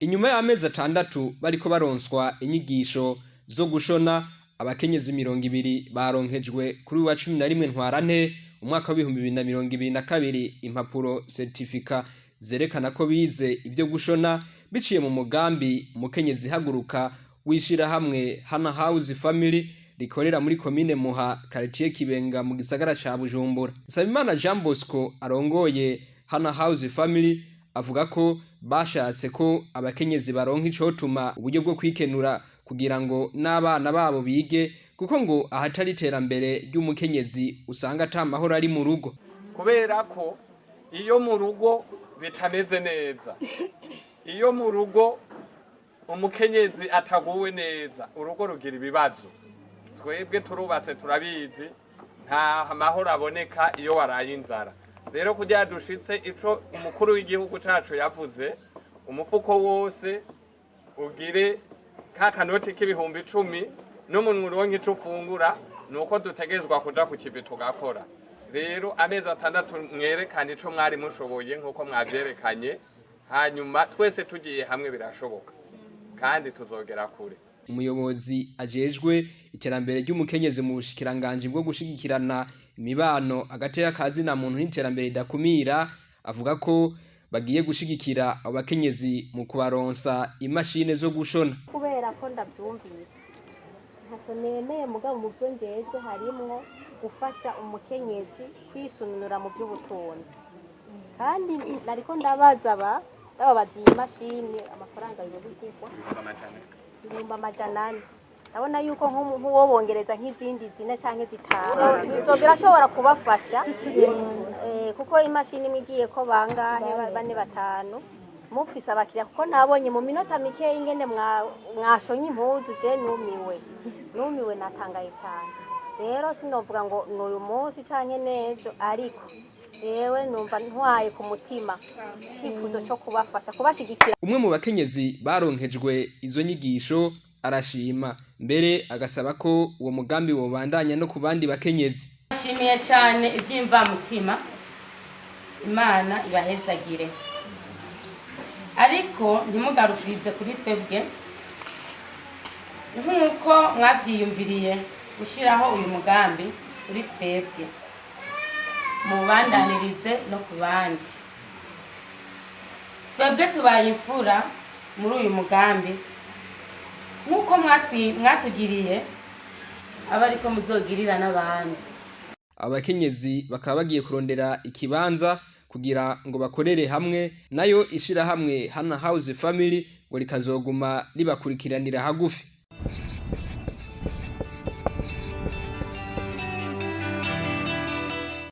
Inyuma y'amezi 6 bariko baronswa inyigisho zo gushona, abakenyezi 200 baronkejwe kuri wa 11 ntwarante umwaka wa 2022 impapuro certificat zerekana ko bize ivyo gushona biciye mu mugambi umukenyezi haguruka wishira hamwe Hana House Family rikorera muri komine Muha quartier Kibenga mu gisagara ca Bujumbura. Nsabimana Jean Bosco arongoye Hana House Family avuga ko bashatse ko abakenyezi baronka icotuma uburyo bwo kwikenura kugira ngo n'abana babo bige, kuko ngo ahatari iterambere ry'umukenyezi usanga ata mahoro ari mu rugo, kubera ko iyo mu rugo bitameze neza, iyo mu rugo umukenyezi ataguwe neza, urugo rugira ibibazo. Twebwe turubatse turabizi, nta mahoro aboneka iyo waraye inzara. Rero kugira dushitse ico umukuru w'igihugu cacu yavuze, umufuko wose ugire ka kanoti k'ibihumbi 10 n'umuntu uronke ico ufungura, nuko dutegezwa kuja ku kivi tugakora. Rero amezi 6 mwerekana ico mwari mushoboye nkuko mwavyerekanye, hanyuma twese tugiye hamwe birashoboka kandi tuzogera kure. Umuyobozi ajejwe iterambere ry'umukenyezi mu bushikiranganje bwo gushigikirana imibano hagati y'akazi na muntu n'iterambere ridakumira avuga ko bagiye gushigikira abakenyezi mu kubaronsa imashine zo gushona. Kubera ko ndabyumvise ntako nemeye mugabo mu byo njejwe harimwo gufasha umukenyezi kwisununura mu by'ubutunzi, kandi nariko ndabaza babaza iyi mashine amafaranga y'ubukwa ibihumbi 400. Ndabona yuko nk'uwo bongereza nk'izindi 4 canke 5 izo birashobora kubafasha, kuko imashini imwigiye ko bangahe 4-5 mufise abakiriya, kuko nabonye mu minota mike ingene mwashonye impuzu je numiwe natangaye cyane. Rero sinovuga ngo n'uyu munsi canke nejo, ariko jewe numva ntwaye ku mutima icifuzo cyo kubafasha kubashigikira. Umwe mu bakenyezi baronkejwe izo nyigisho arashima, mbere agasaba ko uwo mugambi wobandanya no ku bandi bakenyezi. Nshimiye cyane ibyimva mutima, Imana ibahezagire, ariko ntimugarukirize kuri twebwe nk'uko mwabyiyumviriye gushiraho uyu mugambi kuri twebwe, mubandanirize no ku bandi. Twebwe tubaye imfura muri uyu mugambi nk'uko mwatugiriye abariko muzogirira n'abandi. Abakenyezi bakaba bagiye kurondera ikibanza kugira ngo bakorere hamwe, nayo ishira hamwe Hana House Family ngo likazoguma libakurikiranira hagufi.